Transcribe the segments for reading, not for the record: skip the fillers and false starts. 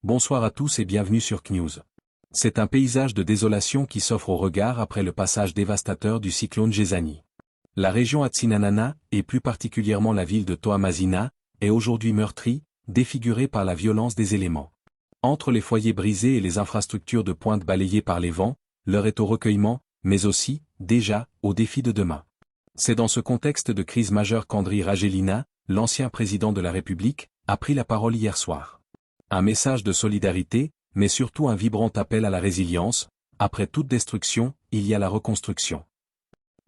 Bonsoir à tous et bienvenue sur CNews. C'est un paysage de désolation qui s'offre au regard après le passage dévastateur du cyclone Gézani. La région Atsinanana, et plus particulièrement la ville de Toamasina, est aujourd'hui meurtrie, défigurée par la violence des éléments. Entre les foyers brisés et les infrastructures de pointe balayées par les vents, l'heure est au recueillement, mais aussi, déjà, au défi de demain. C'est dans ce contexte de crise majeure qu'Andry Rajoelina, l'ancien président de la République, a pris la parole hier soir. Un message de solidarité, mais surtout un vibrant appel à la résilience. Après toute destruction, il y a la reconstruction.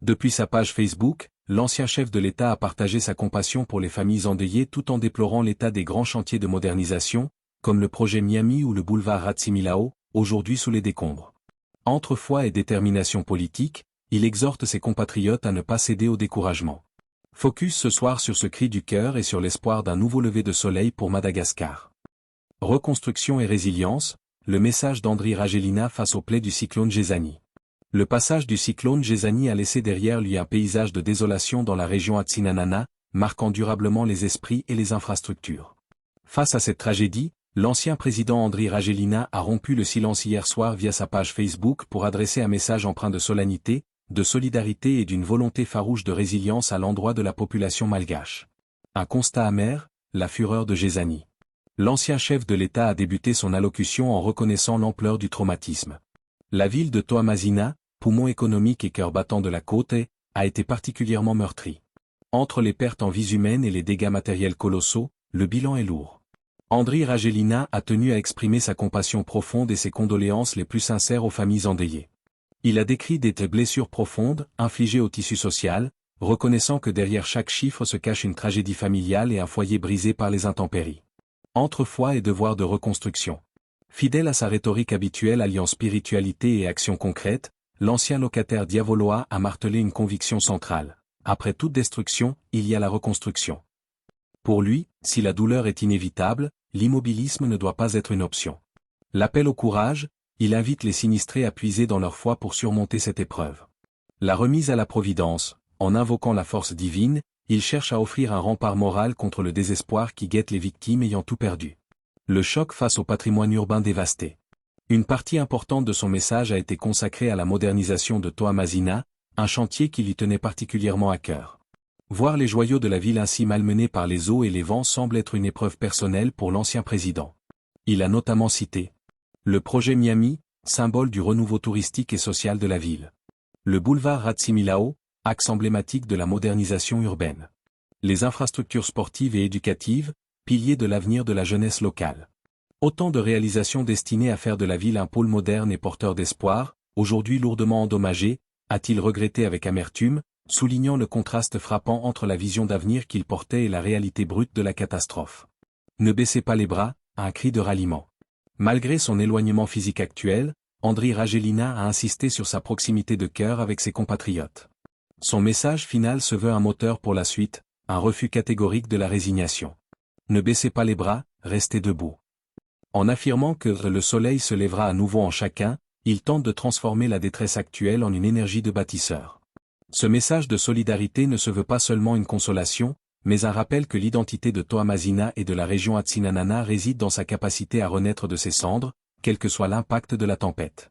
Depuis sa page Facebook, l'ancien chef de l'État a partagé sa compassion pour les familles endeuillées tout en déplorant l'état des grands chantiers de modernisation, comme le projet Miami ou le boulevard Ratsimilao, aujourd'hui sous les décombres. Entre foi et détermination politique, il exhorte ses compatriotes à ne pas céder au découragement. Focus ce soir sur ce cri du cœur et sur l'espoir d'un nouveau lever de soleil pour Madagascar. Reconstruction et résilience, le message d'Andry Rajoelina face aux plaies du cyclone Gézani. Le passage du cyclone Gézani a laissé derrière lui un paysage de désolation dans la région Atsinanana, marquant durablement les esprits et les infrastructures. Face à cette tragédie, l'ancien président Andry Rajoelina a rompu le silence hier soir via sa page Facebook pour adresser un message empreint de solennité, de solidarité et d'une volonté farouche de résilience à l'endroit de la population malgache. Un constat amer, la fureur de Gézani. L'ancien chef de l'État a débuté son allocution en reconnaissant l'ampleur du traumatisme. La ville de Toamasina, poumon économique et cœur battant de la côte, a été particulièrement meurtrie. Entre les pertes en vies humaines et les dégâts matériels colossaux, le bilan est lourd. Andry Rajoelina a tenu à exprimer sa compassion profonde et ses condoléances les plus sincères aux familles endeuillées. Il a décrit des blessures profondes, infligées au tissu social, reconnaissant que derrière chaque chiffre se cache une tragédie familiale et un foyer brisé par les intempéries. Entre foi et devoir de reconstruction. Fidèle à sa rhétorique habituelle alliant spiritualité et action concrète, l'ancien locataire diavolois a martelé une conviction centrale. Après toute destruction, il y a la reconstruction. Pour lui, si la douleur est inévitable, l'immobilisme ne doit pas être une option. L'appel au courage, il invite les sinistrés à puiser dans leur foi pour surmonter cette épreuve. La remise à la providence, en invoquant la force divine, il cherche à offrir un rempart moral contre le désespoir qui guette les victimes ayant tout perdu. Le choc face au patrimoine urbain dévasté. Une partie importante de son message a été consacrée à la modernisation de Toamasina, un chantier qui lui tenait particulièrement à cœur. Voir les joyaux de la ville ainsi malmenés par les eaux et les vents semble être une épreuve personnelle pour l'ancien président. Il a notamment cité le projet Miami, symbole du renouveau touristique et social de la ville. Le boulevard Ratsimilao, axe emblématique de la modernisation urbaine. Les infrastructures sportives et éducatives, piliers de l'avenir de la jeunesse locale. Autant de réalisations destinées à faire de la ville un pôle moderne et porteur d'espoir, aujourd'hui lourdement endommagé, a-t-il regretté avec amertume, soulignant le contraste frappant entre la vision d'avenir qu'il portait et la réalité brute de la catastrophe. Ne baissez pas les bras, un cri de ralliement. Malgré son éloignement physique actuel, Andry Rajoelina a insisté sur sa proximité de cœur avec ses compatriotes. Son message final se veut un moteur pour la suite, un refus catégorique de la résignation. Ne baissez pas les bras, restez debout. En affirmant que le soleil se lèvera à nouveau en chacun, il tente de transformer la détresse actuelle en une énergie de bâtisseur. Ce message de solidarité ne se veut pas seulement une consolation, mais un rappel que l'identité de Toamasina et de la région Atsinanana réside dans sa capacité à renaître de ses cendres, quel que soit l'impact de la tempête.